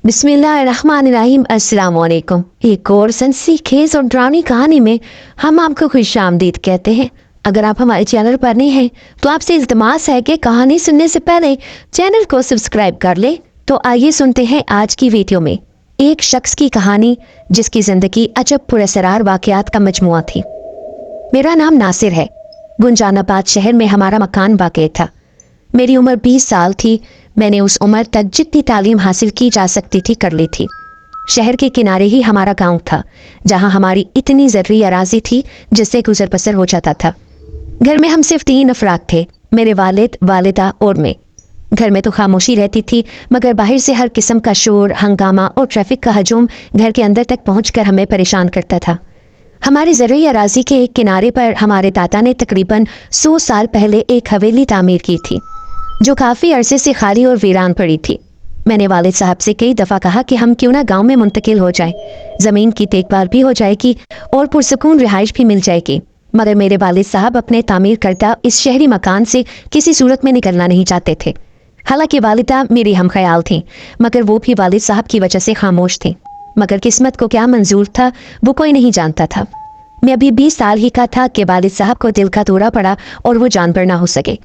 बिस्मिल्लाहिर्रहमानिर्रहीम। अस्सलाम वालेकुम। एक और सनसनीखेज और डरावनी कहानी में हम आपको खुश आमदीद कहते हैं। अगर आप हमारे चैनल पर नए हैं तो आपसे इल्तिमास है कि कहानी सुनने से पहले चैनल को सब्सक्राइब कर ले। तो आइए सुनते हैं आज की वीडियो में एक शख्स की कहानी जिसकी जिंदगी अजब पुरअसरार वाकयात का मजमुआ थी। मेरा नाम नासिर है। गुंजानाबाद शहर में हमारा मकान वाक़ था। मेरी उम्र 20 साल थी। मैंने उस उम्र तक जितनी तालीम हासिल की जा सकती थी कर ली थी। शहर के किनारे ही हमारा गांव था जहां हमारी इतनी ज़रूरी अराजी थी जिससे गुजर बसर हो जाता था। घर में हम सिर्फ 3 अफराद थे, मेरे वालिद, वालिदा और मैं। घर में तो खामोशी रहती थी मगर बाहर से हर किस्म का शोर, हंगामा और ट्रैफिक का हजूम घर के अंदर तक पहुँच हमें परेशान करता था। हमारी ज़रूरी अराजी के एक किनारे पर हमारे दादा ने तकरीबन 100 साल पहले एक हवेली तामीर की थी जो काफ़ी अरसे से खाली और वीरान पड़ी थी। मैंने वालिद साहब से कई दफ़ा कहा कि हम क्यों ना गांव में मुंतकिल हो जाएं, ज़मीन की देखभाल भी हो जाएगी और पुरसकून रिहाइश भी मिल जाएगी। मगर मेरे वालिद साहब अपने तामीर करता इस शहरी मकान से किसी सूरत में निकलना नहीं चाहते थे। हालांकि वालिदा मेरी हम ख्याल थी मगर वो भी वालिद साहब की वजह से खामोश थी। मगर किस्मत को क्या मंजूर था वो कोई नहीं जानता था। मैं अभी 20 साल ही का था कि वालिद साहब को दिल का दौरा पड़ा और वो जानवर ना हो सके।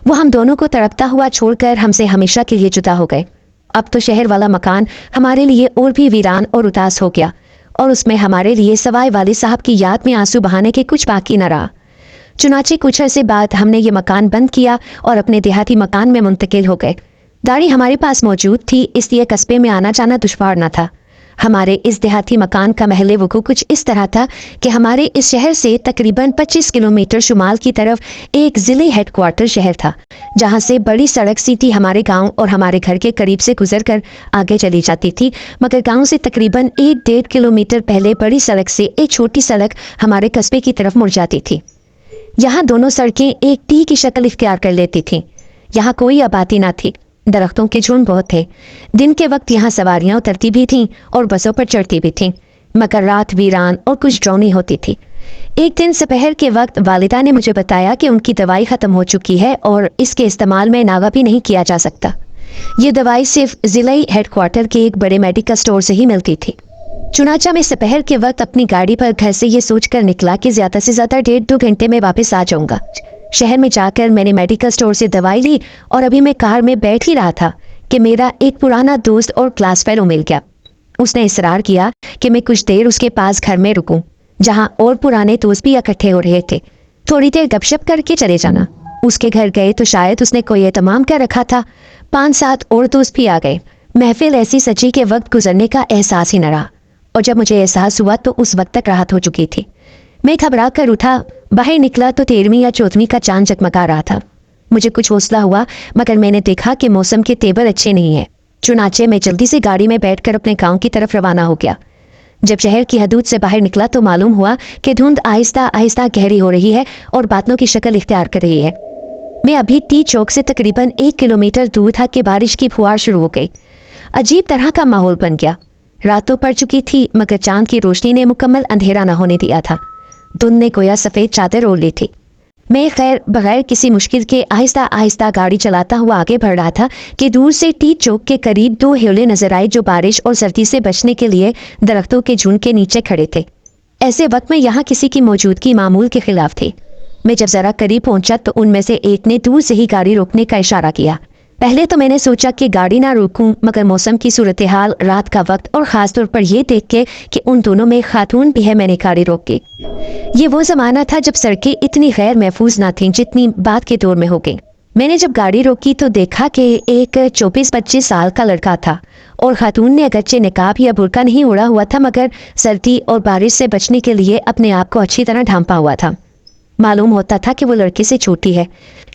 वो हम दोनों को तड़पता हुआ छोड़कर हमसे हमेशा के लिए जुदा हो गए। अब तो शहर वाला मकान हमारे लिए और भी वीरान और उदास हो गया और उसमें हमारे लिए सवाए वालिद साहब की याद में आंसू बहाने के कुछ बाकी न रहा। चुनाचे कुछ अरसे बाद हमने ये मकान बंद किया और अपने देहाती मकान में मुंतकिल हो गए। गाड़ी हमारे पास मौजूद थी इसलिए कस्बे में आना जाना दुश्वार न था। हमारे इस देहाती मकान का महले वक़ू कुछ इस तरह था कि हमारे इस शहर से तकरीबन 25 किलोमीटर शुमाल की तरफ एक ज़िले हेडक्वार्टर शहर था जहां से बड़ी सड़क सीधी हमारे गांव और हमारे घर के करीब से गुजरकर आगे चली जाती थी। मगर गांव से तकरीबन 1-1.5 किलोमीटर पहले बड़ी सड़क से एक छोटी सड़क हमारे कस्बे की तरफ मुड़ जाती थी। यहाँ दोनों सड़कें एक टी की शक्ल इख्तियार कर लेती थीं। यहाँ कोई आबादी ना थी, दरख्तों के झुंड बहुत थे। दिन के वक्त यहाँ सवारियाँ उतरती भी थीं और बसों पर चढ़ती भी थीं, मगर रात वीरान और कुछ ड्रौनी होती थी। एक दिन दोपहर के वक्त वालिदा ने मुझे बताया कि उनकी दवाई ख़त्म हो चुकी है और इसके इस्तेमाल में नागा भी नहीं किया जा सकता। ये दवाई सिर्फ ज़िले हेडक्वार्टर के एक बड़े मेडिकल स्टोर से ही मिलती थी। चुनाचा में दोपहर के वक्त अपनी गाड़ी पर घर से ये सोचकर निकला कि ज़्यादा से ज़्यादा 1.5-2 घंटे में वापस आ जाऊँगा। शहर में जाकर मैंने मेडिकल स्टोर से दवाई ली और अभी मैं कार में बैठ ही रहा था कि मेरा एक पुराना दोस्त और क्लास फेलो मिल गया। उसने इसरार किया कि मैं कुछ देर उसके पास घर में रुकूं, जहां और पुराने दोस्त भी इकट्ठे हो रहे थे। थोड़ी देर गपशप करके चले जाना। उसके घर गए तो शायद उसने कोई एहतमाम कर रखा था। 5-7 और दोस्त भी आ गए। महफिल ऐसी सची के वक्त गुजरने का एहसास ही न रहा और जब मुझे एहसास हुआ तो उस वक्त तक राहत हो चुकी थी। मैं घबरा कर उठा, बाहर निकला तो 13वीं या 14वीं का चांद जगमगा रहा था। मुझे कुछ हौसला हुआ मगर मैंने देखा कि मौसम के तेवर अच्छे नहीं है। चुनाचे मैं जल्दी से गाड़ी में बैठकर अपने गांव की तरफ रवाना हो गया। जब शहर की हदूद से बाहर निकला तो मालूम हुआ कि धुंध आहिस्ता आहिस्ता गहरी हो रही है और बादलों की शक्ल इख्तियार कर रही है। मैं अभी टी चौक से तकरीबन 1 किलोमीटर दूर था कि बारिश की फुहार शुरू हो गई। अजीब तरह का माहौल बन गया। रात तो पड़ चुकी थी मगर चांद की रोशनी ने मुकम्मल अंधेरा न होने दिया था। धुंध ने गोया सफ़ेद चादर ओढ़ ली थी। मैं खैर बगैर किसी मुश्किल के आहिस्ता आहिस्ता गाड़ी चलाता हुआ आगे बढ़ रहा था कि दूर से टी चौक के करीब 2 हेले नजर आए जो बारिश और सर्दी से बचने के लिए दरख्तों के झुंड के नीचे खड़े थे। ऐसे वक्त में यहाँ किसी की मौजूदगी मामूल के खिलाफ थी। मैं जब ज़रा करीब पहुंचा तो उनमें से एक ने दूर से ही गाड़ी रोकने का इशारा किया। पहले तो मैंने सोचा कि गाड़ी ना रोकूं मगर मौसम की सूरत हाल, रात का वक्त और ख़ास तौर पर यह देख के कि उन दोनों में खातून भी है, मैंने गाड़ी रोक की। ये वो ज़माना था जब सड़कें इतनी गैर महफूज ना थीं जितनी बाद के दौर में हो गई। मैंने जब गाड़ी रोकी तो देखा कि एक 24-25 साल का लड़का था और खातून ने अगरचे निकाब या बुर्का नहीं ओढ़ा हुआ था मगर सर्दी और बारिश से बचने के लिए अपने आप को अच्छी तरह ढांपा हुआ था। मालूम होता था कि वो लड़के से छोटी है।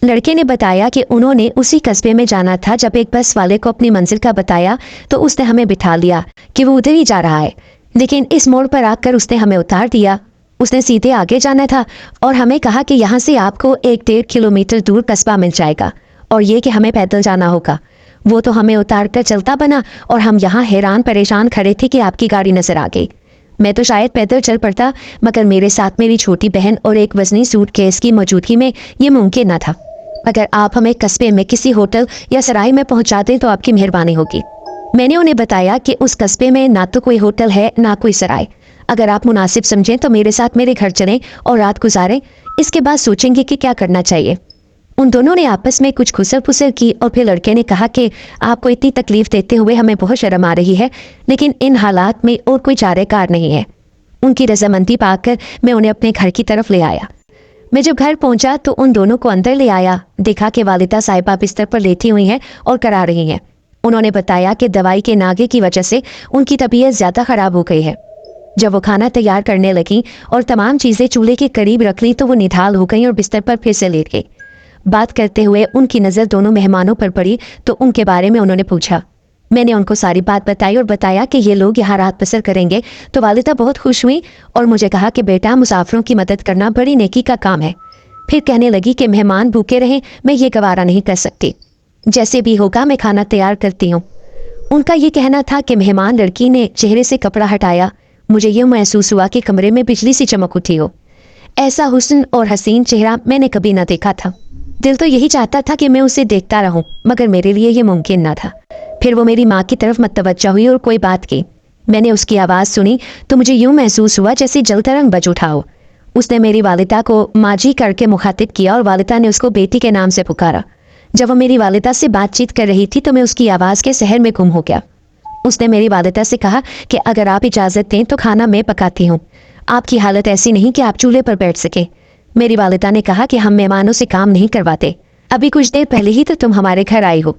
लड़के ने बताया कि उन्होंने उसी कस्बे में जाना था। जब एक बस वाले को अपनी मंजिल का बताया तो उसने हमें बिठा लिया कि वो उधर ही जा रहा है, लेकिन इस मोड़ पर आकर उसने हमें उतार दिया। उसने सीधे आगे जाना था और हमें कहा कि यहाँ से आपको 1-1.5 किलोमीटर दूर कस्बा मिल जाएगा और ये कि हमें पैदल जाना होगा। वो तो हमें उतार कर चलता बना और हम यहाँ हैरान परेशान खड़े थे कि आपकी गाड़ी नजर आ गई। मैं तो शायद पैदल चल पड़ता मगर मेरे साथ मेरी छोटी बहन और एक वजनी सूटकेस की मौजूदगी में ये मुमकिन न था। अगर आप हमें कस्बे में किसी होटल या सराय में पहुंचा दें तो आपकी मेहरबानी होगी। मैंने उन्हें बताया कि उस कस्बे में ना तो कोई होटल है ना कोई सराय। अगर आप मुनासिब समझें तो मेरे साथ मेरे घर चलें और रात गुजारें, इसके बाद सोचेंगे कि क्या करना चाहिए। उन दोनों ने आपस में कुछ खुसर पुसर की और फिर लड़के ने कहा कि आपको इतनी तकलीफ देते हुए हमें बहुत शर्म आ रही है, लेकिन इन हालात में और कोई चारेकार नहीं है। उनकी रजामंदी पाकर मैं उन्हें अपने घर की तरफ ले आया। मैं जब घर पहुंचा तो उन दोनों को अंदर ले आया, देखा कि वालिदा साहिबा बिस्तर पर लेटी हुई हैं और करा रही हैं। उन्होंने बताया कि दवाई के नागे की वजह से उनकी तबीयत ज़्यादा ख़राब हो गई है। जब वो खाना तैयार करने लगी और तमाम चीज़ें चूल्हे के करीब रख ली तो वो निढाल हो गई और बिस्तर पर फिर से लेट गई। बात करते हुए उनकी नज़र दोनों मेहमानों पर पड़ी तो उनके बारे में उन्होंने पूछा। मैंने उनको सारी बात बताई और बताया कि ये लोग यहाँ रात बसर करेंगे, तो वालिदा बहुत खुश हुई और मुझे कहा कि बेटा, मुसाफिरों की मदद करना बड़ी नेकी का काम है। फिर कहने लगी कि मेहमान भूखे रहें, मैं ये गवारा नहीं कर सकती। जैसे भी होगा मैं खाना तैयार करती हूँ। उनका ये कहना था कि मेहमान लड़की ने चेहरे से कपड़ा हटाया। मुझे यूँ महसूस हुआ कि कमरे में बिजली सी चमक उठी हो। ऐसा हुस्न और हसीन चेहरा मैंने कभी ना देखा था। दिल तो यही चाहता था कि मैं उसे देखता रहूं, मगर मेरे लिए ये मुमकिन ना था। फिर वो मेरी माँ की तरफ मतवज्जा हुई और कोई बात की। मैंने उसकी आवाज़ सुनी तो मुझे यूँ महसूस हुआ जैसे जलतरंग बज उठा हो। उसने मेरी वालिदा को माजी करके मुखातिब किया और वालिदा ने उसको बेटी के नाम से पुकारा। जब वो मेरी वालिदा से बातचीत कर रही थी तो मैं उसकी आवाज़ के सहर में गुम हो गया। उसने मेरी वालिदा से कहा कि अगर आप इजाज़त दें तो खाना मैं पकाती हूँ। आपकी हालत ऐसी नहीं कि आप चूल्हे पर बैठ सके। मेरी वालिदा ने कहा कि हम मेहमानों से काम नहीं करवाते। अभी कुछ देर पहले ही तो तुम हमारे घर आई हो।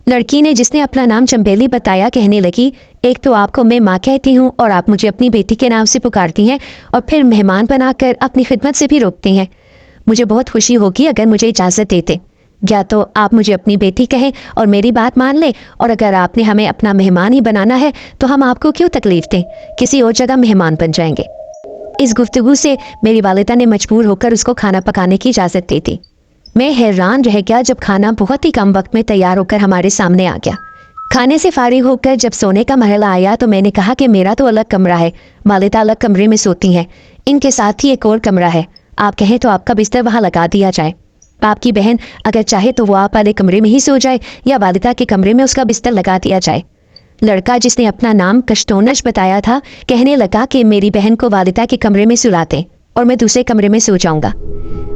लड़की ने, जिसने अपना नाम चंबेली बताया, कहने लगी, एक तो आपको मैं माँ कहती हूँ और आप मुझे अपनी बेटी के नाम से पुकारती हैं और फिर मेहमान बनाकर अपनी खिदमत से भी रोकती हैं। मुझे बहुत खुशी होगी अगर मुझे इजाज़त देते। या तो आप मुझे अपनी बेटी कहें और मेरी बात मान लें, और अगर आपने हमें अपना मेहमान ही बनाना है तो हम आपको क्यों तकलीफ दें, किसी और जगह मेहमान बन जाएंगे। इस गुफ्तगू से मेरी वालिदा ने मजबूर होकर उसको खाना पकाने की इजाज़त दी थी। मैं हैरान रह गया जब खाना बहुत ही कम वक्त में तैयार होकर हमारे सामने आ गया। खाने से फारिग होकर जब सोने का मरहला आया तो मैंने कहा कि मेरा तो अलग कमरा है, वालिदा अलग कमरे में सोती हैं, इनके साथ ही एक और कमरा है। आप कहें तो आपका बिस्तर वहाँ लगा दिया जाए। आपकी बहन अगर चाहे तो वो आप वाले कमरे में ही सो जाए या वालिदा के कमरे में उसका बिस्तर लगा दिया जाए। लड़का, जिसने अपना नाम कश्तोनश बताया था, कहने लगा कि मेरी बहन को वालिदा के कमरे में सुलाते और मैं दूसरे कमरे में सो जाऊंगा।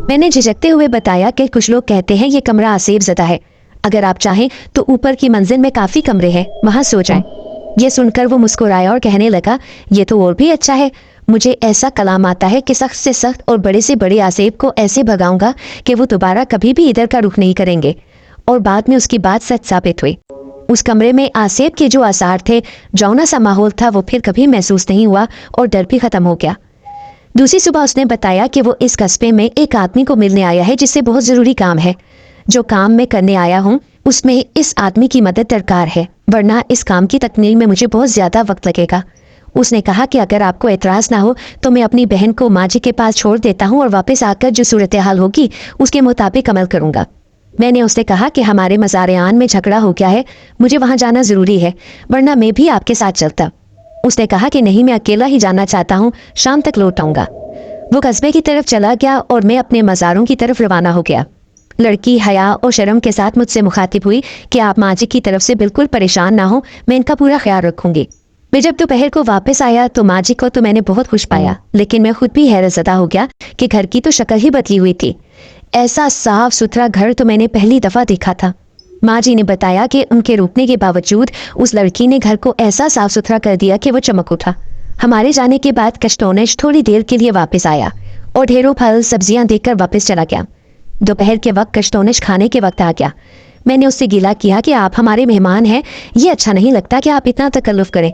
मैंने झिझकते हुए बताया कि कुछ लोग कहते हैं ये कमरा आसेब ज़दा है, अगर आप चाहें तो ऊपर की मंजिल में काफ़ी कमरे हैं, वहाँ सो जाएं। ये सुनकर वो मुस्कुराया और कहने लगा, ये तो और भी अच्छा है। मुझे ऐसा कलाम आता है कि सख्त से सख्त और बड़े से बड़े आसेब को ऐसे भगाऊंगा कि वो दोबारा कभी भी इधर का रुख नहीं करेंगे। और बाद में उसकी बात सच साबित हुई। उस कमरे में आसेब के जो आसार थे, जौना सा माहौल था, वो फिर कभी महसूस नहीं हुआ और डर भी ख़त्म हो गया। दूसरी सुबह उसने बताया कि वो इस कस्बे में एक आदमी को मिलने आया है जिससे बहुत ज़रूरी काम है। जो काम मैं करने आया हूँ उसमें इस आदमी की मदद दरकार है, वरना इस काम की तकमील में मुझे बहुत ज़्यादा वक्त लगेगा। उसने कहा कि अगर आपको एतराज़ ना हो तो मैं अपनी बहन को माजी के पास छोड़ देता हूँ और वापस आकर जो सूरत हाल होगी उसके मुताबिक अमल करूँगा। मैंने उससे कहा कि हमारे मज़ार-ए-आन में झगड़ा हो गया है, मुझे वहाँ जाना ज़रूरी है, वरना मैं भी आपके साथ चलता। उसने कहा कि नहीं, मैं अकेला ही जाना चाहता हूँ, शाम तक लौट आऊँगा। वो कस्बे की तरफ चला गया और मैं अपने मज़ारों की तरफ रवाना हो गया। लड़की हया और शर्म के साथ मुझसे मुखातिब हुई कि आप माजी की तरफ से बिल्कुल परेशान ना हो, मैं इनका पूरा ख्याल रखूँगी। मैं जब दोपहर को वापस आया तो माजी को तो मैंने बहुत खुश पाया, लेकिन मैं खुद भी हैरतज़दा हो गया कि घर की तो शक्ल ही बदली हुई थी। ऐसा साफ सुथरा घर तो मैंने पहली दफ़ा देखा था। माँ जी ने बताया कि उनके रुकने के बावजूद उस लड़की ने घर को ऐसा साफ सुथरा कर दिया कि वो चमक उठा। हमारे जाने के बाद कश्तोनश थोड़ी देर के लिए वापस आया और ढेरों फल सब्जियां देखकर वापस चला गया। दोपहर के वक्त कश्तोनश खाने के वक्त आ गया। मैंने उससे गिला किया कि आप हमारे मेहमान हैं, ये अच्छा नहीं लगता कि आप इतना तकल्लुफ़ करें।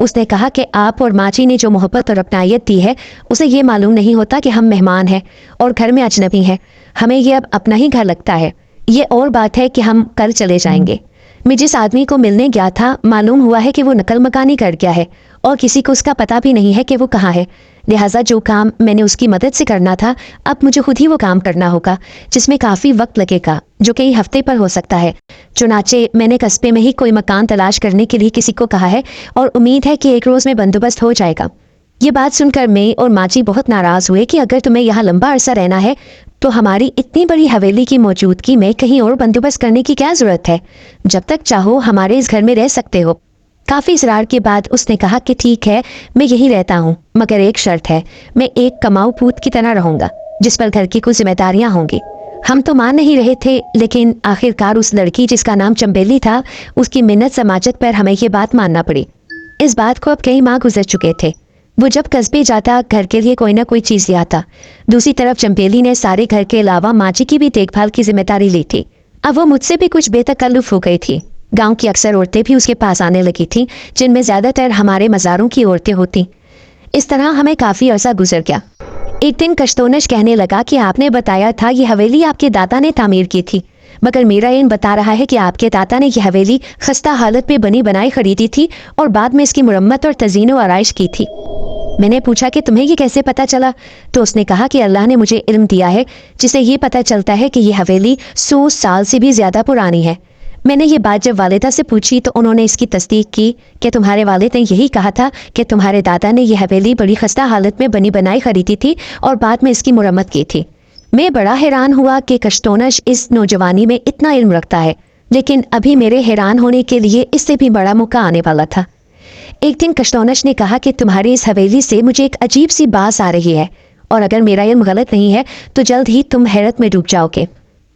उसने कहा कि आप और माची ने जो मोहब्बत और अपनायत दी है उसे ये मालूम नहीं होता कि हम मेहमान हैं और घर में अजनबी हैं। हमें ये अब अपना ही घर लगता है। ये और बात है कि हम कल चले जाएंगे। मैं जिस आदमी को मिलने गया था, मालूम हुआ है कि वो नकल मकानी कर गया है और किसी को उसका पता भी नहीं है कि वो कहाँ है। लिहाजा जो काम मैंने उसकी मदद से करना था, अब मुझे खुद ही वो काम करना होगा, जिसमें काफ़ी वक्त लगेगा, जो कई हफ्ते पर हो सकता है। चुनाचे मैंने कस्बे में ही कोई मकान तलाश करने के लिए किसी को कहा है और उम्मीद है कि एक रोज़ में बंदोबस्त हो जाएगा। ये बात सुनकर मैं और माची बहुत नाराज़ हुए कि अगर तुम्हें यहाँ लंबा अरसा रहना है तो हमारी इतनी बड़ी हवेली की मौजूदगी में कहीं और बंदोबस्त करने की क्या ज़रूरत है। जब तक चाहो हमारे इस घर में रह सकते हो। काफ़ी इसरार के बाद उसने कहा कि ठीक है, मैं यहीं रहता हूँ, मगर एक शर्त है, मैं एक कमाऊ पूत की तरह रहूँगा जिस पर घर की कुछ जिम्मेदारियाँ होंगी। हम तो मान नहीं रहे थे, लेकिन आखिरकार उस लड़की जिसका नाम चंबेली था, उसकी मिन्नत समाजत पर हमें ये बात मानना पड़ी। इस बात को अब कई माह गुजर चुके थे। वो जब कस्बे जाता घर के लिए कोई ना कोई चीज़ ले आता। दूसरी तरफ चंबेली ने सारे घर के अलावा माची की भी देखभाल की जिम्मेदारी ली थी। अब वो मुझसे भी कुछ बेतकल्लुफ हो गई थी। गांव की अक्सर औरतें भी उसके पास आने लगी थीं, जिनमें ज़्यादातर हमारे मज़ारों की औरतें होती। इस तरह हमें काफ़ी अरसा गुजर गया। एक दिन कश्तोनश कहने लगा कि आपने बताया था ये हवेली आपके दादा ने तामीर की थी, मगर मेरा इन बता रहा है कि आपके दादा ने यह हवेली खस्ता हालत में बनी बनाई खरीदी थी और बाद में इसकी मुरम्मत और तज़ीनो आराइश की थी। मैंने पूछा कि तुम्हें ये कैसे पता चला? तो उसने कहा कि अल्लाह ने मुझे इल्म दिया है जिसे ये पता चलता है कि ये हवेली 100 साल से भी ज़्यादा पुरानी है। मैंने ये बात जब वालिदा से पूछी तो उन्होंने इसकी तस्दीक की कि तुम्हारे वालिद ने यही कहा था कि तुम्हारे दादा ने यह हवेली बड़ी खस्ता हालत में बनी बनाई खरीदी थी और बाद में इसकी मुरम्मत की थी। मैं बड़ा हैरान हुआ कि कश्तोनश इस नौजवानी में इतना इल्म रखता है, लेकिन अभी मेरे हैरान होने के लिए इससे भी बड़ा मौका आने वाला था। एक दिन कश्तोनश ने कहा कि तुम्हारी इस हवेली से मुझे एक अजीब सी बात आ रही है, और अगर मेरा इल्म गलत नहीं है तो जल्द ही तुम हैरत में डूब जाओगे।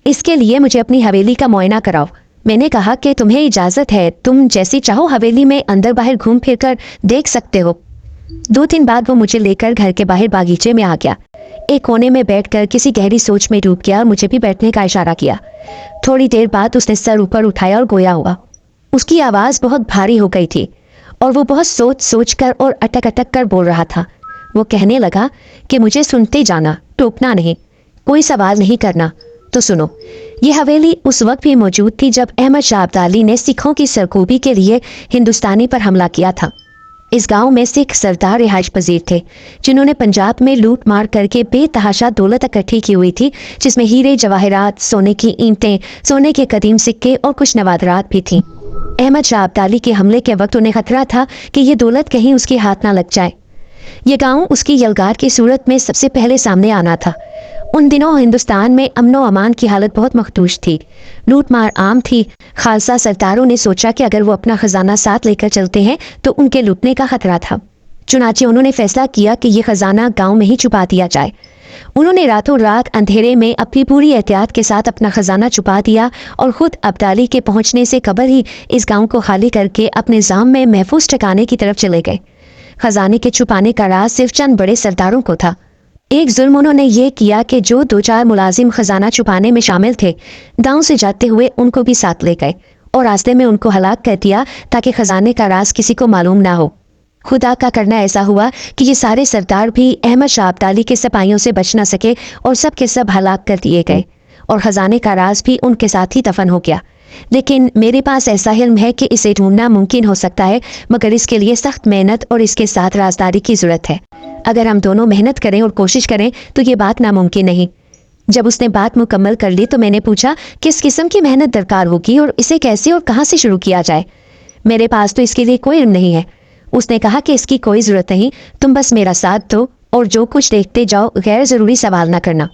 इसके लिए मुझे अपनी हवेली का मुआयना कराओ। मैंने कहा कि तुम्हें इजाज़त है, तुम जैसी चाहो हवेली में अंदर बाहर घूम फिर कर देख सकते हो। 2 दिन बाद वो मुझे लेकर घर के बाहर बागीचे में आ गया। एक कोने में बैठकर किसी गहरी सोच में डूब गया और मुझे भी बैठने का इशारा किया। थोड़ी देर बाद उसने सर ऊपर उठाया और गोया हुआ। उसकी आवाज़ बहुत भारी हो गई थी और वो बहुत सोच सोच कर और अटक अटक कर बोल रहा था। वो कहने लगा कि मुझे सुनते जाना, टोकना नहीं, कोई सवाल नहीं करना। तो सुनो, ये हवेली उस वक्त भी मौजूद थी जब अहमद शाह अब्दाली ने सिखों की सरकूबी के लिए हिंदुस्तानी पर हमला किया था। इस गांव में सिख सरदार रिहाइश पजीर थे जिन्होंने पंजाब में लूट मार करके बेतहाशा दौलत इकट्ठी की हुई थी, जिसमें हीरे जवाहरात, सोने की ईंटें, सोने के कदीम सिक्के और कुछ नवादरात भी थीं। अहमद शाह अब्दाली के हमले के वक्त उन्हें खतरा था कि ये दौलत कहीं उसके हाथ ना लग जाए। ये गांव उसकी यलगार की सूरत में सबसे पहले सामने आना था। उन दिनों हिंदुस्तान में अमनो अमान की हालत बहुत मखदूश थी। लूट मार आम थी। खालसा सरदारों ने सोचा कि अगर वो अपना खजाना साथ लेकर चलते हैं तो उनके लूटने का खतरा था। चुनाचे उन्होंने फैसला किया कि ये खजाना गांव में ही छुपा दिया जाए। उन्होंने रातों रात अंधेरे में अपनी पूरी एहतियात के साथ अपना खजाना छुपा दिया और खुद अब्दाली के पहुंचने से कबर ही इस गांव को खाली करके अपने जाम में महफूज ठिकाने की तरफ चले गए। खजाने के छुपाने का राज सिर्फ चंद बड़े सरदारों को था। एक जुल्म उन्होंने ये किया कि जो 2-4 मुलाजिम खजाना छुपाने में शामिल थे, गांव से जाते हुए उनको भी साथ ले गए और रास्ते में उनको हलाक कर दिया ताकि खजाने का राज किसी को मालूम ना हो। खुदा का करना ऐसा हुआ कि ये सारे सरदार भी अहमद शाह अब्दाली के सिपाहियों से बच ना सके और सब के सब हलाक कर दिए गए और खजाने का राज भी उनके साथ ही दफन हो गया। लेकिन मेरे पास ऐसा इल्म है कि इसे ढूंढना मुमकिन हो सकता है, मगर इसके लिए सख्त मेहनत और इसके साथ राजदारी की ज़रूरत है। अगर हम दोनों मेहनत करें और कोशिश करें तो ये बात नामुमकिन नहीं। जब उसने बात मुकम्मल कर ली तो मैंने पूछा किस किस्म की मेहनत दरकार होगी और इसे कैसे और कहाँ से शुरू किया जाए। मेरे पास तो इसके लिए कोई इल्म नहीं है। उसने कहा कि इसकी कोई ज़रूरत नहीं, तुम बस मेरा साथ दो और जो कुछ देखते जाओ, गैर ज़रूरी सवाल ना करना।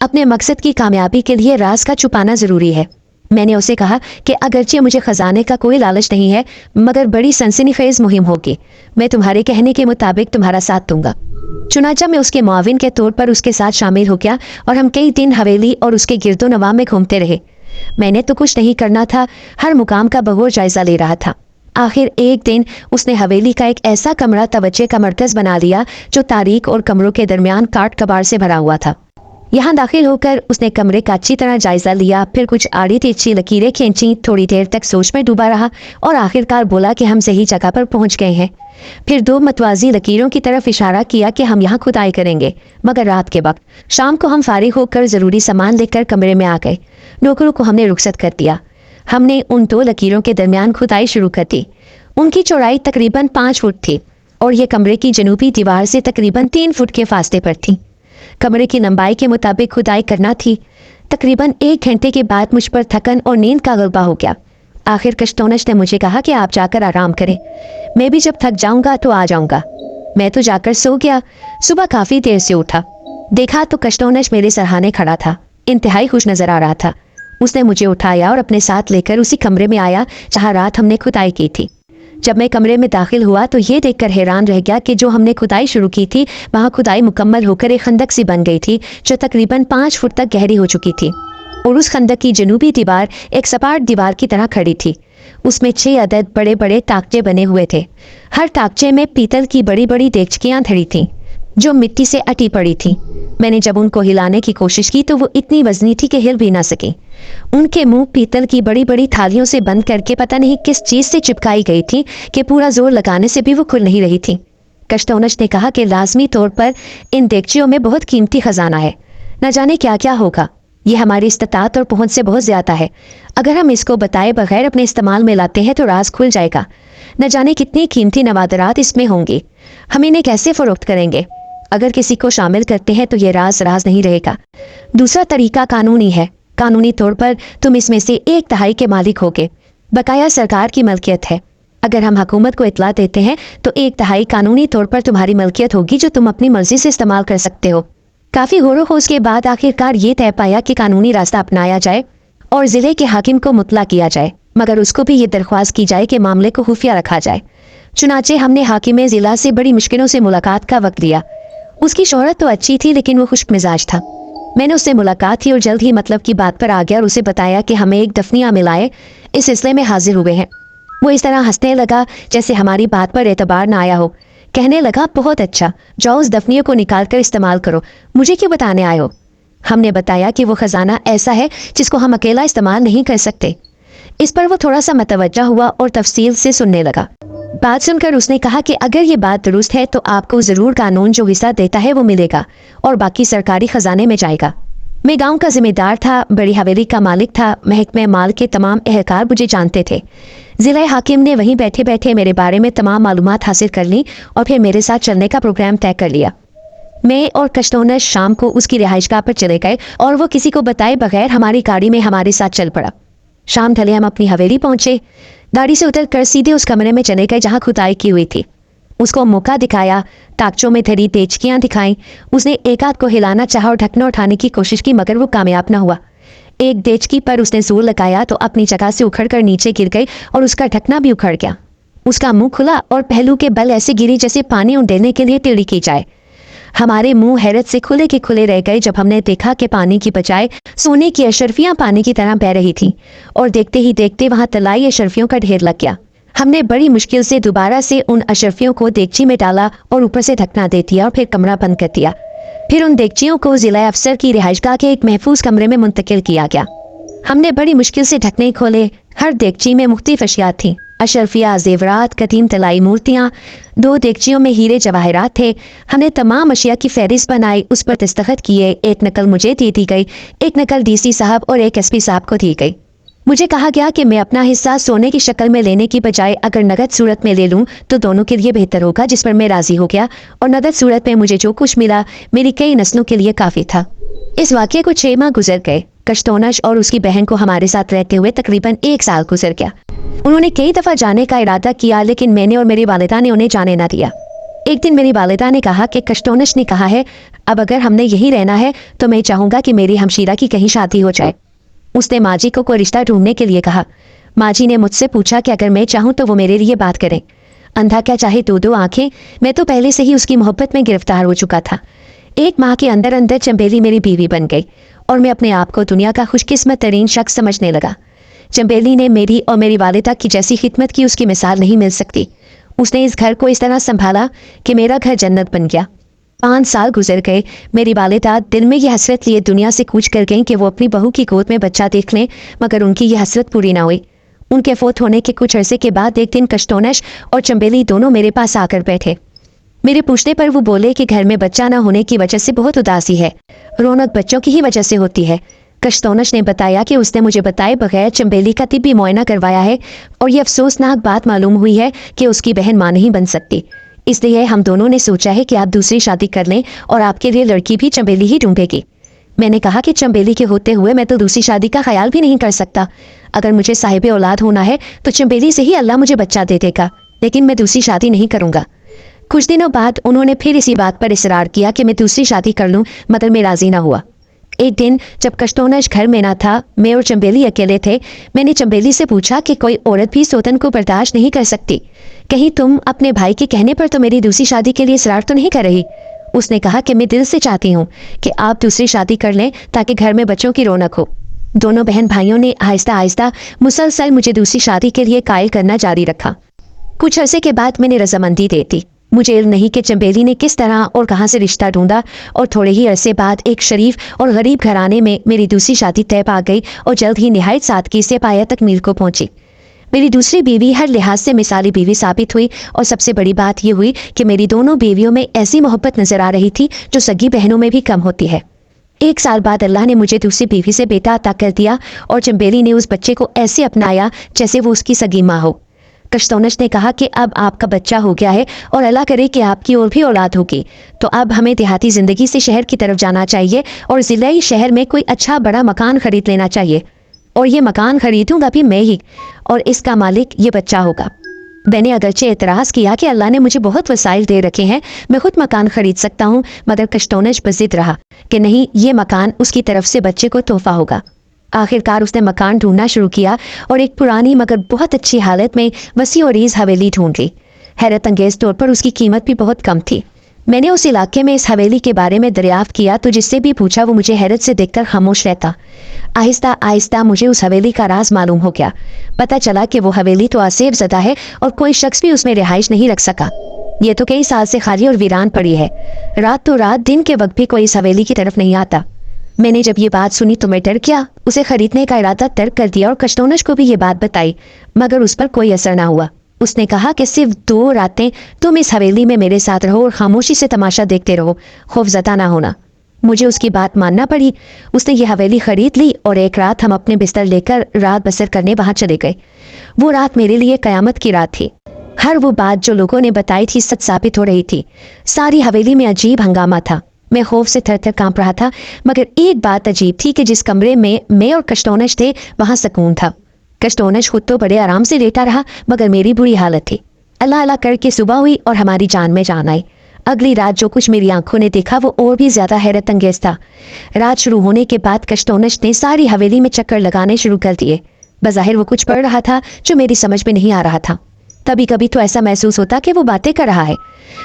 अपने मकसद की कामयाबी के लिए राज का छुपाना ज़रूरी है। मैंने उसे कहा कि अगरचे मुझे खजाने का कोई लालच नहीं है, मगर बड़ी सनसनीखेज मुहिम होगी। मैं तुम्हारे कहने के मुताबिक तुम्हारा साथ दूंगा। चुनाचा मैं उसके मुआविन के तौर पर उसके साथ शामिल हो गया और हम कई दिन हवेली और उसके गिरदो नवा में घूमते रहे। मैंने तो कुछ नहीं करना था, हर मुकाम का बगौर जायजा ले रहा था। आखिर एक दिन उसने हवेली का एक ऐसा कमरा तवज्जे का मरकज बना लिया जो तारीख और कमरों के दरमियान काट कबाड़ से भरा हुआ था। यहाँ दाखिल होकर उसने कमरे का अच्छी तरह जायजा लिया, फिर कुछ आड़ी तिरछी लकीरें खींची, थोड़ी देर तक सोच में डूबा रहा और आखिरकार बोला कि हम सही जगह पर पहुंच गए हैं। फिर 2 मतवाजी लकीरों की तरफ इशारा किया कि हम यहाँ खुदाई करेंगे, मगर रात के वक्त। शाम को हम फारिग होकर ज़रूरी सामान लेकर कमरे में आ गए। नौकरों को हमने रुखसत कर दिया। हमने उन 2 लकीरों के दरमियान खुदाई शुरू कर दी। उनकी चौड़ाई तकरीबन 5 फुट थी और ये कमरे की जनूबी दीवार से तकरीबन 3 फुट के फासले पर थी। कमरे की लंबाई के मुताबिक खुदाई करना थी। तकरीबन 1 घंटे के बाद मुझ पर थकन और नींद का गलबा हो गया। आखिर कश्तोनश ने मुझे कहा कि आप जाकर आराम करें, मैं भी जब थक जाऊंगा तो आ जाऊंगा। मैं तो जाकर सो गया। सुबह काफ़ी देर से उठा, देखा तो कश्तोनश मेरे सरहाने खड़ा था। इंतहाई खुश नज़र आ रहा था। उसने मुझे उठाया और अपने साथ लेकर उसी कमरे में आया जहाँ रात हमने खुदाई की थी। جب میں کمرے میں داخل ہوا تو یہ دیکھ کر حیران رہ گیا کہ جو ہم نے کھدائی شروع کی تھی وہاں کھدائی مکمل ہو کر ایک خندق سی بن گئی تھی جو تقریباً 5 فٹ تک گہری ہو چکی تھی، اور اس خندق کی جنوبی دیوار ایک سپاٹ دیوار کی طرح کھڑی تھی۔ اس میں 6 عدد بڑے بڑے تاکچے بنے ہوئے تھے۔ ہر تاکچے میں پیتل کی بڑی بڑی دیگچیاں دھری تھیں جو مٹی سے اٹی پڑی تھیں۔ میں نے جب ان کو ہلانے کی کوشش کی تو وہ اتنی وزنی تھی کہ ہل بھی نہ سکی۔ ان کے منہ پیتل کی بڑی بڑی تھالیوں سے بند کر کے پتہ نہیں کس چیز سے چپکائی گئی تھی کہ پورا زور لگانے سے بھی وہ کھل نہیں رہی تھی۔ کشتونش نے کہا کہ لازمی طور پر ان دیگچیوں میں بہت قیمتی خزانہ ہے، نہ جانے کیا کیا ہوگا، یہ ہماری استطاعت اور پہنچ سے بہت زیادہ ہے۔ اگر ہم اس کو بتائے بغیر اپنے استعمال میں لاتے ہیں تو راز کھل جائے گا، نہ جانے کتنی قیمتی نوادرات اس میں ہوں گی، ہم انہیں کیسے فروخت کریں گے؟ اگر کسی کو شامل کرتے ہیں تو یہ راز نہیں رہے گا۔ دوسرا طریقہ قانونی ہے، قانونی طور پر تم اس میں سے 1/3 کے مالک ہوگے، بقایا سرکار کی ملکیت ہے۔ اگر ہم حکومت کو اطلاع دیتے ہیں تو 1/3 قانونی طور پر تمہاری ملکیت ہوگی جو تم اپنی مرضی سے استعمال کر سکتے ہو۔ کافی غور و خوض کے بعد آخرکار یہ طے پایا کہ قانونی راستہ اپنایا جائے اور ضلع کے حاکم کو مطلع کیا جائے، مگر اس کو بھی یہ درخواست کی جائے کہ معاملے کو خفیہ رکھا جائے۔ چنانچہ ہم نے حاکم ضلع سے بڑی مشکلوں سے ملاقات کا وقت لیا۔ اس کی شہرت تو اچھی تھی لیکن وہ خشک مزاج تھا۔ میں نے اس سے ملاقات کی اور جلد ہی مطلب کی بات پر آ گیا اور اسے بتایا کہ ہمیں ایک دفنیہ ملائے اس سلسلے میں حاضر ہوئے ہیں۔ وہ اس طرح ہنسنے لگا جیسے ہماری بات پر اعتبار نہ آیا ہو۔ کہنے لگا، بہت اچھا، جاؤ اس دفنیے کو نکال کر استعمال کرو، مجھے کیوں بتانے آئے ہو؟ ہم نے بتایا کہ وہ خزانہ ایسا ہے جس کو ہم اکیلا استعمال نہیں کر سکتے۔ اس پر وہ تھوڑا سا متوجہ ہوا اور تفصیل سے سننے لگا۔ بات سن کر اس نے کہا کہ اگر یہ بات درست ہے تو آپ کو ضرور قانون جو حصہ دیتا ہے وہ ملے گا اور باقی سرکاری خزانے میں جائے گا۔ میں گاؤں کا ذمہ دار تھا، بڑی حویلی کا مالک تھا، محکمہ مال کے تمام اہلکار مجھے جانتے تھے۔ ضلع حاکم نے وہیں بیٹھے بیٹھے میرے بارے میں تمام معلومات حاصل کر لی اور پھر میرے ساتھ چلنے کا پروگرام طے کر لیا۔ میں اور کشتونش شام کو اس کی رہائش گاہ پر چلے گئے اور وہ کسی کو بتائے بغیر ہماری گاڑی میں ہمارے ساتھ چل پڑا۔ شام ڈھلے ہم اپنی حویلی پہنچے، گاڑی سے اتر کر سیدھے اس کمرے میں چلے گئے جہاں کھدائی کی ہوئی تھی۔ اس کو موقع دکھایا، تاکچوں میں دھری دیگچیاں دکھائیں۔ اس نے ایک ہاتھ کو ہلانا چاہا اور ڈھکنا اٹھانے کی کوشش کی مگر وہ کامیاب نہ ہوا۔ ایک دیگچی پر اس نے زور لگایا تو اپنی جگہ سے اکھڑ کر نیچے گر گئی اور اس کا ڈھکنا بھی اکھڑ گیا۔ اس کا منہ کھلا اور پہلو کے بل ایسے گری جیسے پانی اونڈیلنے کے لیے ٹیڑھی کی جائے۔ ہمارے منہ حیرت سے کھلے کے کھلے رہ گئے جب ہم نے دیکھا کہ پانی کی بجائے سونے کی اشرفیاں پانی کی طرح بہ رہی تھیں، اور دیکھتے ہی دیکھتے وہاں طلائی اشرفیوں کا ڈھیر لگ گیا۔ ہم نے بڑی مشکل سے دوبارہ سے ان اشرفیوں کو دیگچی میں ڈالا اور اوپر سے ڈھکنا دے دیا اور پھر کمرہ بند کر دیا۔ پھر ان دیگچیوں کو ضلع افسر کی رہائش گاہ کے ایک محفوظ کمرے میں منتقل کیا گیا۔ ہم نے بڑی مشکل سے ڈھکنے کھولے۔ ہر دیگچی میں مختلف اشیاء تھیں، اشرفیہ، زیورات، قدیم طلائی مورتیاں۔ 2 دیگچیوں میں ہیرے جواہرات تھے۔ ہم نے تمام اشیاء کی فہرست بنائی، اس پر دستخط کیے۔ ایک نقل مجھے دے دی گئی، ایک نقل ڈی سی صاحب اور ایک ایس پی صاحب کو دی گئی۔ مجھے کہا گیا کہ میں اپنا حصہ سونے کی شکل میں لینے کی بجائے اگر نقد صورت میں لے لوں تو دونوں کے لیے بہتر ہوگا، جس پر میں راضی ہو گیا، اور نقد صورت میں مجھے جو کچھ ملا میری کئی نسلوں کے لیے کافی تھا۔ اس واقعے کو 6 ماہ گزر گئے۔ کشتونش اور اس کی بہن کو ہمارے ساتھ رہتے ہوئے تقریباً 1 سال گزر گیا۔ انہوں نے کئی دفعہ جانے کا ارادہ کیا لیکن میں نے اور میری والدہ نے انہیں جانے نہ دیا۔ ایک دن میری والدہ نے کہا کہ کشتونش نے کہا ہے اب اگر ہم نے یہی رہنا ہے تو میں چاہوں گا کہ میری ہمشیرہ کی کہیں شادی ہو جائے۔ اس نے ماجی کو کوئی رشتہ ڈھونڈنے کے لیے کہا۔ ماجی نے مجھ سے پوچھا کہ اگر میں چاہوں تو وہ میرے لیے بات کریں۔ اندھا کیا چاہے 2 آنکھیں، میں تو پہلے سے ہی اس کی محبت میں گرفتار ہو چکا تھا۔ 1 ماہ کے اندر اندر چمبیلی میری بیوی بن گئی اور میں اپنے آپ کو دنیا کا خوش قسمت ترین شخص سمجھنے لگا۔ چمبیلی نے میری اور میری والدہ کی جیسی خدمت کی اس کی مثال نہیں مل سکتی۔ اس نے اس گھر کو اس طرح سنبھالا کہ میرا گھر جنت بن گیا۔ 5 سال گزر گئے۔ میری والدہ دل میں یہ حسرت لیے دنیا سے کوچ کر گئیں کہ وہ اپنی بہو کی گود میں بچہ دیکھ لیں، مگر ان کی یہ حسرت پوری نہ ہوئی۔ ان کے فوت ہونے کے کچھ عرصے کے بعد ایک دن کشتونش اور چمبیلی دونوں میرے پاس آ کر بیٹھے۔ میرے پوچھنے پر وہ بولے کہ گھر میں بچہ نہ ہونے کی وجہ سے بہت اداسی ہے، رونق بچوں کی ہی وجہ سے ہوتی ہے۔ کشتونش نے بتایا کہ اس نے مجھے بتائے بغیر چمبیلی کا طبی معائنہ کروایا ہے اور یہ افسوسناک بات معلوم ہوئی ہے کہ اس کی بہن ماں نہیں بن سکتی، اس لیے ہم دونوں نے سوچا ہے کہ آپ دوسری شادی کر لیں اور آپ کے لیے لڑکی بھی چمبیلی ہی ڈھونڈے گی۔ میں نے کہا کہ چمبیلی کے ہوتے ہوئے میں تو دوسری شادی کا خیال بھی نہیں کر سکتا۔ اگر مجھے صاحب اولاد ہونا ہے تو چمبیلی سے ہی اللہ مجھے بچہ دے دے گا، لیکن میں دوسری شادی نہیں کروں گا۔ کچھ دنوں بعد انہوں نے پھر اسی بات پر اصرار کیا کہ میں دوسری شادی کر لوں، مگر میں راضی نہ ہوا۔ ایک دن جب کشتونش گھر میں نہ تھا، میں اور چمبیلی اکیلے تھے، میں نے چمبیلی سے پوچھا کہ کوئی عورت بھی سوتن کو برداشت نہیں کر سکتی، کہیں تم اپنے بھائی کے کہنے پر تو میری دوسری شادی کے لیے اصرار تو نہیں کر رہی؟ اس نے کہا کہ میں دل سے چاہتی ہوں کہ آپ دوسری شادی کر لیں تاکہ گھر میں بچوں کی رونق ہو۔ دونوں بہن بھائیوں نے آہستہ آہستہ مسلسل مجھے دوسری شادی کے لیے قائل کرنا جاری رکھا۔ کچھ عرصے کے بعد میں نے رضامندی دے دی۔ مجھے علم نہیں کہ چمبیلی نے کس طرح اور کہاں سے رشتہ ڈھونڈا، اور تھوڑے ہی عرصے بعد ایک شریف اور غریب گھرانے میں میری دوسری شادی طے پا گئی اور جلد ہی نہایت سادگی سے پایہ تکمیل کو پہنچی۔ میری دوسری بیوی ہر لحاظ سے مثالی بیوی ثابت ہوئی، اور سب سے بڑی بات یہ ہوئی کہ میری دونوں بیویوں میں ایسی محبت نظر آ رہی تھی جو سگی بہنوں میں بھی کم ہوتی ہے۔ 1 سال بعد اللہ نے مجھے دوسری بیوی سے بیٹا عطا کر دیا، اور چمبیلی نے اس بچے کو ایسے اپنایا جیسے وہ اس کی سگی ماں ہو۔ کشتونش نے کہا کہ اب آپ کا بچہ ہو گیا ہے اور اللہ کرے کہ آپ کی اور بھی اولاد ہوگی، تو اب ہمیں دیہاتی زندگی سے شہر کی طرف جانا چاہیے اور ضلعی شہر میں کوئی اچھا بڑا مکان خرید لینا چاہیے، اور یہ مکان خریدوں گا بھی میں ہی، اور اس کا مالک یہ بچہ ہوگا۔ میں نے اگرچہ اعتراض کیا کہ اللہ نے مجھے بہت وسائل دے رکھے ہیں، میں خود مکان خرید سکتا ہوں، مگر کشتونش بضد رہا کہ نہیں، یہ مکان اس کی طرف سے بچے کو تحفہ ہوگا۔ آخرکار اس نے مکان ڈھونڈنا شروع کیا اور ایک پرانی مگر بہت اچھی حالت میں وسیع و عریض حویلی ڈھونڈ لی۔ حیرت انگیز طور پر اس کی قیمت بھی بہت کم تھی۔ میں نے اس علاقے میں اس حویلی کے بارے میں دریافت کیا تو جس سے بھی پوچھا وہ مجھے حیرت سے دیکھ کر خاموش رہتا۔ آہستہ آہستہ مجھے اس حویلی کا راز معلوم ہو گیا۔ پتہ چلا کہ وہ حویلی تو آسیب زدہ ہے اور کوئی شخص بھی اس میں رہائش نہیں رکھ سکا۔ یہ تو کئی سال سے خالی اور ویران پڑی ہے۔ رات تو رات، دن کے وقت بھی کوئی اس حویلی کی طرف نہیں آتا۔ میں نے جب یہ بات سنی تو میں ڈر گیا، اسے خریدنے کا ارادہ ترک کر دیا اور کشتونش کو بھی یہ بات بتائی، مگر اس پر کوئی اثر نہ ہوا۔ اس نے کہا کہ صرف 2 راتیں تم اس حویلی میں میرے ساتھ رہو اور خاموشی سے تماشا دیکھتے رہو، خوف زدہ نہ ہونا۔ مجھے اس کی بات ماننا پڑی۔ اس نے یہ حویلی خرید لی اور ایک رات ہم اپنے بستر لے کر رات بسر کرنے وہاں چلے گئے۔ وہ رات میرے لیے قیامت کی رات تھی۔ ہر وہ بات جو لوگوں نے بتائی تھی سچ ثابت ہو رہی تھی۔ ساری حویلی میں عجیب ہنگامہ تھا۔ میں خوف سے تھر تھر کانپ رہا تھا، مگر ایک بات عجیب تھی کہ جس کمرے میں اور کشتونش تھے وہاں سکون تھا۔ کشتونش خود تو بڑے آرام سے لیٹا رہا، مگر میری بری حالت تھی۔ اللہ اللہ کر کے صبح ہوئی اور ہماری جان میں جان آئی۔ اگلی رات جو کچھ میری آنکھوں نے دیکھا وہ اور بھی زیادہ حیرت انگیز تھا۔ رات شروع ہونے کے بعد کشتونش نے ساری حویلی میں چکر لگانے شروع کر دیے۔ بظاہر وہ کچھ پڑھ رہا تھا جو میری سمجھ میں نہیں آ رہا تھا۔ کبھی کبھی تو ایسا محسوس ہوتا کہ وہ باتیں کر رہا ہے۔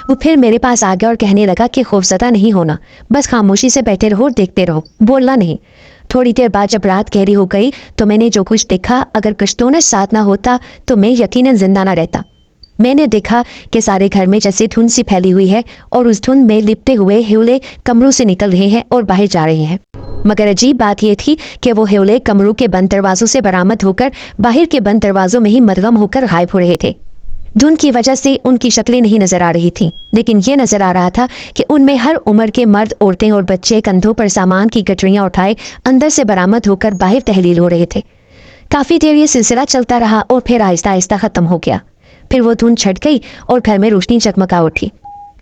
وہ پھر میرے پاس آ گیا اور کہنے لگا کہ خوفزدہ نہیں ہونا، بس خاموشی سے بیٹھے رہو اور دیکھتے رہو، بولنا نہیں۔ تھوڑی دیر بعد جب رات گہری ہو گئی تو میں نے جو کچھ دیکھا، اگر کشتونش ساتھ نہ ہوتا تو میں یقیناً زندہ نہ رہتا۔ میں نے دیکھا کہ سارے گھر میں جیسے دھند سی پھیلی ہوئی ہے اور اس دھند میں لپٹے ہوئے ہیولے کمروں سے نکل رہے ہیں اور باہر جا رہے ہیں، مگر عجیب بات یہ تھی کہ وہ ہیولے کمروں کے بند دروازوں سے برآمد ہو کر باہر کے بند دروازوں میں ہی مدغم ہو کر غائب ہو رہے تھے۔ دھند کی وجہ سے ان کی شکلیں نہیں نظر آ رہی تھیں، لیکن یہ نظر آ رہا تھا کہ ان میں ہر عمر کے مرد، عورتیں اور بچے کندھوں پر سامان کی گٹریاں اٹھائے اندر سے برآمد ہو کر باہر تحلیل ہو رہے تھے۔ کافی دیر یہ سلسلہ چلتا رہا اور پھر آہستہ آہستہ ختم ہو گیا۔ پھر وہ دھند چھٹ گئی اور گھر میں روشنی چکمکا اٹھی۔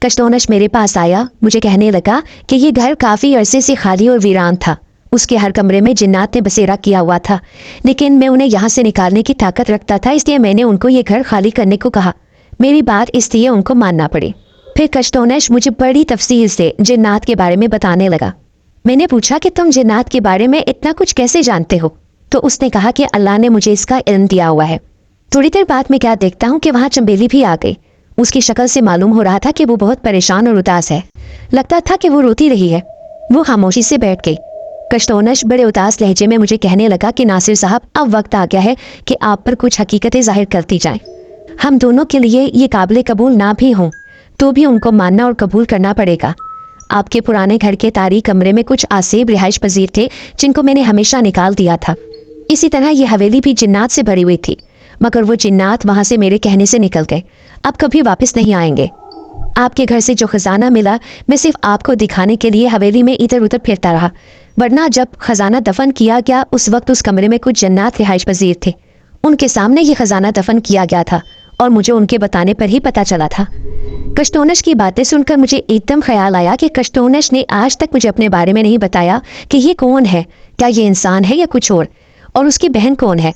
کشتونش میرے پاس آیا، مجھے کہنے لگا کہ یہ گھر کافی عرصے سے خالی اور ویران تھا۔ اس کے ہر کمرے میں جنات نے بسیرا کیا ہوا تھا، لیکن میں انہیں یہاں سے نکالنے کی طاقت رکھتا تھا، اس لیے میں نے ان کو یہ گھر خالی کرنے کو کہا۔ میری بات اس لیے ان کو ماننا پڑی۔ پھر کشتونش مجھے بڑی تفصیل سے جنات کے بارے میں بتانے لگا۔ میں نے پوچھا کہ تم جنات کے بارے میں اتنا کچھ کیسے جانتے ہو؟ تو اس نے کہا کہ اللہ نے مجھے اس کا علم دیا ہوا ہے۔ تھوڑی دیر بعد میں کیا دیکھتا ہوں کہ وہاں چمبیلی بھی آ گئی۔ اس کی شکل سے معلوم ہو رہا تھا کہ وہ بہت پریشان اور اداس ہے۔ لگتا تھا کہ وہ روتی رہی ہے۔ وہ خاموشی سے بیٹھ گئی۔ کشتونش بڑے اداس لہجے میں مجھے کہنے لگا کہ ناصر صاحب، اب وقت آ گیا ہے کہ آپ پر کچھ حقیقتیں ظاہر کرتی جائیں۔ ہم دونوں کے لیے یہ قابل قبول نہ بھی ہوں تو بھی ان کو ماننا اور قبول کرنا پڑے گا۔ آپ کے پرانے گھر کے تاریک کمرے میں کچھ آسیب رہائش پذیر تھے جن کو میں نے ہمیشہ نکال دیا تھا۔ اسی طرح یہ حویلی بھی جنات سے بھری ہوئی تھی، مگر وہ جنات وہاں سے میرے کہنے سے نکل گئے، اب کبھی واپس نہیں آئیں گے۔ آپ کے گھر سے جو خزانہ ملا میں صرف آپ کو دکھانے کے لیے حویلی میں ادھر ادھر پھرتا رہا، ورنہ جب خزانہ دفن کیا گیا اس وقت اس کمرے میں کچھ جنات رہائش پذیر تھے، ان کے سامنے یہ خزانہ دفن کیا گیا تھا اور مجھے ان کے بتانے پر ہی پتہ چلا تھا۔ کشتونش کی باتیں سن کر مجھے ایک دم خیال آیا کہ کشتونش نے آج تک مجھے اپنے بارے میں نہیں بتایا کہ یہ کون ہے، کیا یہ انسان ہے یا کچھ اور اس کی بہن کون ہے۔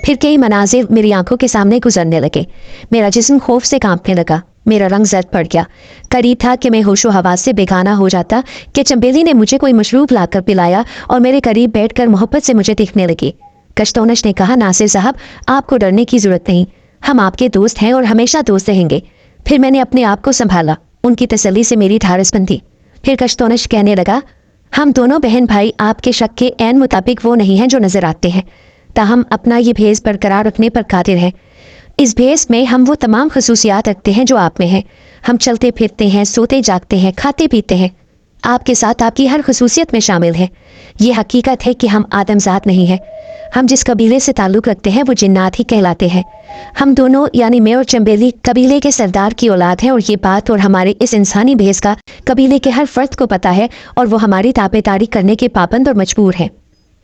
پھر کئی مناظر میری آنکھوں کے سامنے گزرنے لگے۔ میرا جسم خوف سے کانپنے لگا، میرا رنگ زرد پڑ گیا۔ قریب تھا کہ میں ہوش و حواس سے بیگانہ ہو جاتا کہ چمبیلی نے مجھے کوئی مشروب لا کر پلایا اور میرے قریب بیٹھ کر محبت سے مجھے دیکھنے لگی۔ کشتونش نے کہا، ناصر صاحب، آپ کو ڈرنے کی ضرورت نہیں، हम आपके दोस्त हैं और हमेशा दोस्त रहेंगे। फिर मैंने अपने आप को संभाला, उनकी तसल्ली से मेरी ढारस बंधी। फिर कश्तोनश कहने लगा, हम दोनों बहन भाई आपके शक के ऐन मुताबिक वो नहीं हैं जो नजर आते हैं, ताहम अपना ये भेस बरकरार रखने पर कादिर हैं। इस भेस में हम वो तमाम खसूसियात रखते हैं जो आप में हैं। हम चलते फिरते हैं, सोते जागते हैं, खाते पीते हैं। आपके साथ आपकी हर खसूसियत में शामिल है। ये हकीकत है कि हम आदमजात नहीं हैं। हम जिस कबीले से ताल्लुक़ रखते हैं वो जिन्नात ही कहलाते हैं। हम दोनों यानी मैं और चंबेली कबीले के सरदार की औलाद हैं और ये बात और हमारे इस इंसानी भेस का कबीले के हर फर्द को पता है और वो हमारी ताबेदारी करने के पाबंद और मजबूर हैं।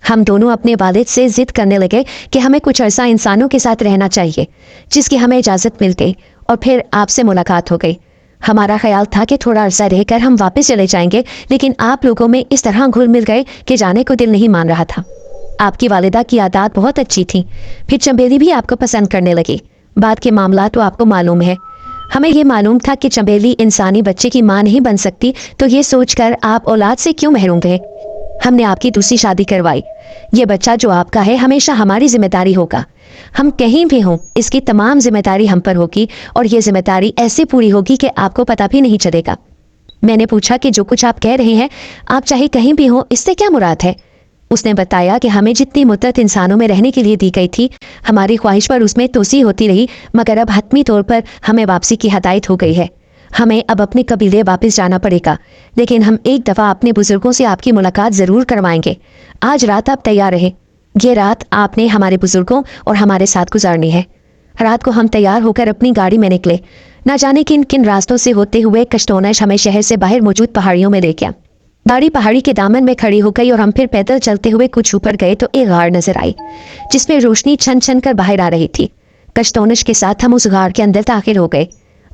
हम दोनों अपने वालिद से जिद करने लगे कि हमें कुछ अरसा इंसानों के साथ रहना चाहिए, जिसकी हमें इजाज़त मिल गई और फिर आपसे मुलाकात हो गई। हमारा ख्याल था कि थोड़ा अरसा रहकर हम वापस चले जाएंगे, लेकिन आप लोगों में इस तरह घुल मिल गए कि जाने को दिल नहीं मान रहा था। आपकी वालिदा की आदत बहुत अच्छी थी। फिर चंबेली भी आपको पसंद करने लगी। बाद के मामला तो आपको मालूम है। हमें ये मालूम था कि चंबेली इंसानी बच्चे की मां नहीं बन सकती, तो ये सोचकर आप औलाद से क्यों महरूम रहे। हमने आपकी दूसरी शादी करवाई। ये बच्चा जो आपका है हमेशा हमारी जिम्मेदारी होगा। हम कहीं भी हों, इसकी तमाम जिम्मेदारी हम पर होगी और ये जिम्मेदारी ऐसे पूरी होगी कि आपको पता भी नहीं चलेगा। मैंने पूछा कि जो कुछ आप कह रहे हैं, आप चाहे कहीं भी हो, इससे क्या मुराद है। उसने बताया कि हमें जितनी मुद्दत इंसानों में रहने के लिए दी गई थी, हमारी ख्वाहिश पर उसमें तोसी होती रही, मगर अब हतमी तौर पर हमें वापसी की हदायत हो गई है। हमें अब अपने कबीले वापस जाना पड़ेगा, लेकिन हम एक दफ़ा अपने बुजुर्गों से आपकी मुलाकात ज़रूर करवाएंगे। आज रात आप तैयार रहे। ये रात आपने हमारे बुजुर्गों और हमारे साथ गुजारनी है। रात को हम तैयार होकर अपनी गाड़ी में निकले। न जाने किन किन रास्तों से होते हुए कश्तोनश हमें शहर से बाहर मौजूद पहाड़ियों में ले गया। गाड़ी पहाड़ी के दामन में खड़ी हो गई और हम फिर पैदल चलते हुए कुछ ऊपर गए तो एक गार नजर आई, जिसमें रोशनी छन छन कर बाहर आ रही थी। कश्तोनश के साथ हम उस गार के अंदर दाखिल हो गए।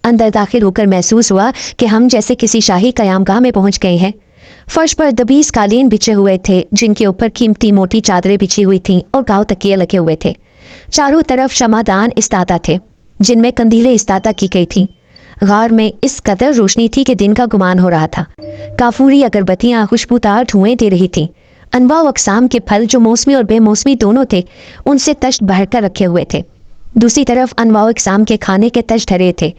अंदर दाखिल होकर महसूस हुआ कि हम जैसे किसी शाही कयामगाह में पहुंच गए हैं। फर्श पर दबीस कालीन बिछे हुए थे, जिनके ऊपर कीमती मोटी चादरें बिछी हुई थीं और गाँव तकिए लगे हुए थे। चारों तरफ शमादान इस्तादा थे, जिनमें कंदीलें इस्तादा की गई थीं। गार में इस कदर रोशनी थी कि दिन का गुमान हो रहा था। काफूरी अगरबत्तियां खुशबूदार धुएं दे रही थीं। अनवा व अक़साम के फल जो मौसमी और बेमौसमी दोनों थे, उनसे तश्त भरकर रखे हुए थे। दूसरी तरफ अनवा व अक़साम के खाने के तश्त धरे थे।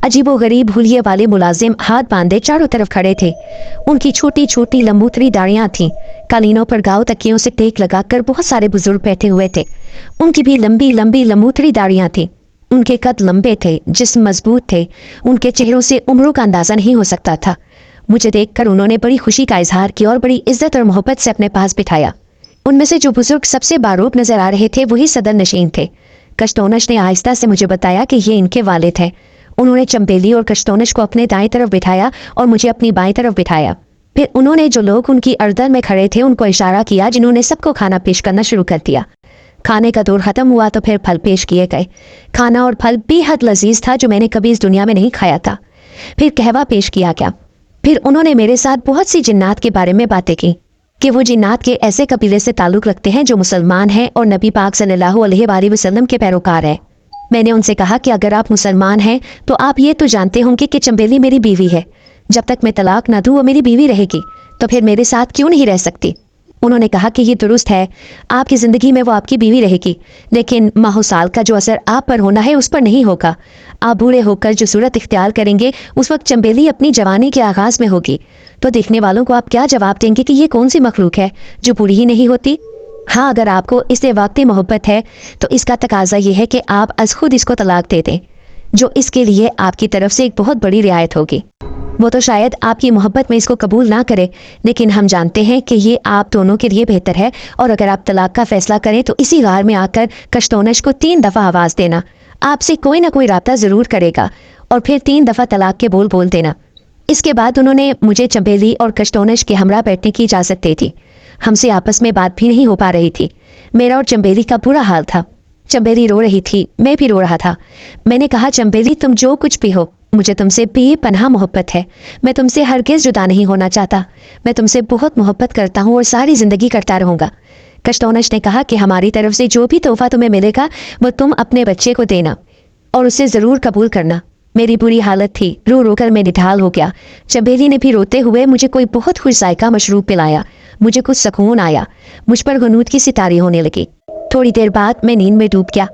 अजीबो गरीब हुलिये वाले मुलाजिम हाथ बांधे चारों तरफ खड़े थे। उनकी छोटी छोटी लंबूतरी दाढ़ियां थीं। कालीनों पर गाँव तकियों से टेक लगाकर बहुत सारे बुजुर्ग बैठे हुए थे। उनकी भी लंबी लंबी लंबूतरी दाढ़ियां थीं। उनके कद लंबे थे, जिस्म मजबूत थे। उनके चेहरों से उम्रों का अंदाजा नहीं हो सकता था। मुझे देखकर उन्होंने बड़ी खुशी का इजहार किया और बड़ी इज्जत और मोहब्बत से अपने पास बिठाया। उनमें से जो बुजुर्ग सबसे बारूक नजर आ रहे थे वही सदर नशीन थे। कश्तोनश ने आहिस्ता से मुझे बताया कि ये इनके वालिद हैं। उन्होंने चंबेली और कश्तोनश को अपने दाएं तरफ बिठाया और मुझे अपनी बाएं तरफ बिठाया। फिर उन्होंने जो लोग उनकी अर्दन में खड़े थे उनको इशारा किया, जिन्होंने सबको खाना पेश करना शुरू कर दिया। खाने का दौर ख़त्म हुआ तो फिर फल पेश किए गए। खाना और फल बेहद लजीज था, जो मैंने कभी इस दुनिया में नहीं खाया था। फिर कहवा पेश किया गया। फिर उन्होंने मेरे साथ बहुत सी जिन्नात के बारे में बातें की कि वो जिन्नात के ऐसे कबीले से ताल्लुक़ रखते हैं जो मुसलमान हैं और नबी पाक सल्लल्लाहु अलैहि वसल्लम के पैरोकार हैं। मैंने उनसे कहा कि अगर आप मुसलमान हैं तो आप ये तो जानते होंगे कि चंबेली मेरी बीवी है। जब तक मैं तलाक न दूँ वो मेरी बीवी रहेगी, तो फिर मेरे साथ क्यों नहीं रह सकती। उन्होंने कहा कि ये दुरुस्त है, आपकी ज़िंदगी में वो आपकी बीवी रहेगी, लेकिन माहौसाल का जो असर आप पर होना है उस पर नहीं होगा। आप बूढ़े होकर जो सूरत इख्तियार करेंगे उस वक्त चंबेली अपनी जवानी के आगाज़ में होगी। तो देखने वालों को आप क्या जवाब देंगे कि ये कौन सी मखलूक है जो बूढ़ी ही नहीं होती। हाँ, अगर आपको इससे वाकई मोहब्बत है तो इसका तकाजा ये है कि आप अज खुद इसको तलाक दे दें, जो इसके लिए आपकी तरफ से एक बहुत बड़ी रियायत होगी। वो तो शायद आपकी मोहब्बत में इसको कबूल ना करे, लेकिन हम जानते हैं कि ये आप दोनों के लिए बेहतर है। और अगर आप तलाक का फैसला करें तो इसी गार में आकर कश्तोनश को 3 दफ़ा आवाज़ देना। आपसे कोई ना कोई राब्ता ज़रूर करेगा और फिर 3 दफ़ा तलाक के बोल बोल देना। इसके बाद उन्होंने मुझे चंबेली और कश्तोनश के हमरा बैठने की इजाज़त दे दी। हमसे आपस में बात भी नहीं हो पा रही थी। मेरा और चंबेली का बुरा हाल था। चंबेली रो रही थी, मैं भी रो रहा था। मैंने कहा, चंबेली तुम जो कुछ भी हो, मुझे तुमसे बेपनाह मोहब्बत है। मैं तुमसे हरगिज़ जुदा नहीं होना चाहता। मैं तुमसे बहुत मोहब्बत करता हूँ और सारी ज़िंदगी करता रहूँगा। कश्तोनश ने कहा कि हमारी तरफ से जो भी तोहफा तुम्हें मिलेगा वो तुम अपने बच्चे को देना और उसे ज़रूर कबूल करना। मेरी बुरी हालत थी, रो रो कर मैं निढाल हो गया। चंबेली ने भी रोते हुए मुझे कोई बहुत खुश जायका मशरूब पिलाया। मुझे कुछ सुकून आया। मुझ पर गनूद की सितारी होने लगी। थोड़ी देर बाद मैं नींद में डूब गया।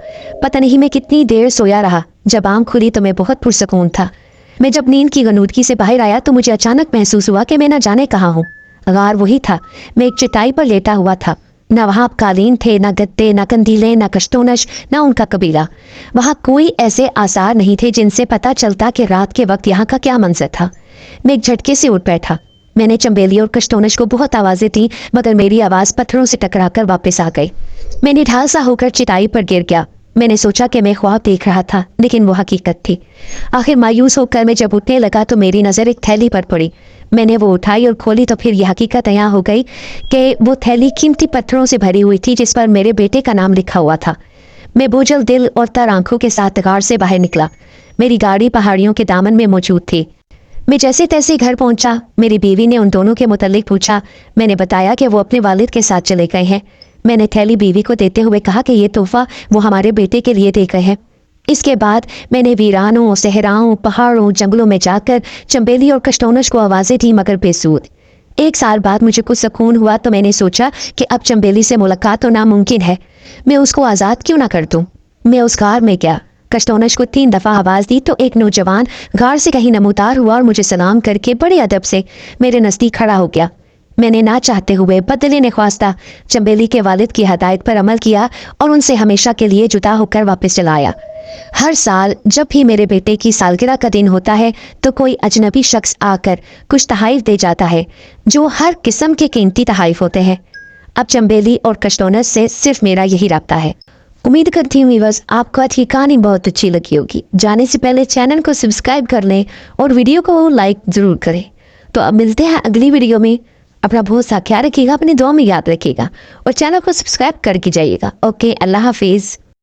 पता नहीं मैं कितनी देर सोया रहा। जब आँख खुली तो मैं बहुत पुरसकून था। मैं जब नींद की गनूदगी से बाहर आया तो मुझे अचानक महसूस हुआ कि मैं न जाने कहाँ हूँ। गार वही था। मैं एक चटाई पर लेटा हुआ था। न वहाँ कालीन थे, न गद्दे, न कंदीलें, न कश्तोनश, न उनका कबीला। वहाँ कोई ऐसे आसार नहीं थे जिनसे पता चलता कि रात के वक्त यहाँ का क्या मंजर था। मैं एक झटके से उठ बैठा। मैंने चंबेली और कश्तोनश को बहुत आवाज़ें दी, मगर मेरी आवाज़ पत्थरों से टकराकर वापस आ गई। मैं निढाल सा होकर चटाई पर गिर गया। मैंने सोचा कि मैं ख्वाब देख रहा था, लेकिन वो हकीकत थी। आखिर मायूस होकर मैं जब उठने लगा तो मेरी नज़र एक थैली पर पड़ी। मैंने वो उठाई और खोली तो फिर यह हकीकत तैयार हो गई कि वो थैली कीमती पत्थरों से भरी हुई थी, जिस पर मेरे बेटे का नाम लिखा हुआ था। मैं बोझल दिल और तर आंखों के साथ गार से बाहर निकला। मेरी गाड़ी पहाड़ियों के दामन में मौजूद थी। मैं जैसे तैसे घर पहुंचा। मेरी बीवी ने उन दोनों के मुतालिक पूछा। मैंने बताया कि वो अपने वालिद के साथ चले गए हैं। मैंने थैली बीवी को देते हुए कहा कि ये तोहफा वो हमारे बेटे के लिए दे गए हैं। इसके बाद मैंने वीरानों, सहराओं, पहाड़ों, जंगलों में जाकर चंबेली और कश्तोनश को आवाज़ें दी, मगर बेसूद। 1 साल बाद मुझे कुछ सुकून हुआ तो मैंने सोचा कि अब चंबेली से मुलाकात होना मुमकिन है। मैं उसको आज़ाद क्यों ना कर दूँ। मैं उस गार में गया। कश्तोनश को 3 दफ़ा आवाज़ दी तो एक नौजवान गार से कहीं नमूदार हुआ और मुझे सलाम करके बड़े अदब से मेरे नज़दीक खड़ा हो गया। मैंने ना चाहते हुए बदले ने ख्वास्ता चंबेली के वालिद की हदायत पर अमल किया और उनसे हमेशा के लिए जुदा होकर वापस चला आया। हर साल जब भी मेरे बेटे की सालगिरह का दिन होता है तो कोई अजनबी शख्स आकर कुछ तहाइफ दे जाता है, जो हर किस्म के कीमती तहाइफ होते हैं। अब चंबेली और कश्तोनश से सिर्फ मेरा यही राब्ता है। उम्मीद करती हूँ व्यूअर्स आपको आज की कहानी बहुत अच्छी लगी होगी। जाने से पहले चैनल को सब्सक्राइब कर लें और वीडियो को लाइक ज़रूर करें। तो अब मिलते हैं अगली वीडियो में। अपना बहुत सा ख्याल रखिएगा, अपनी दुआ में याद रखिएगा और चैनल को सब्सक्राइब करके जाइएगा। ओके, अल्लाह हाफिज़।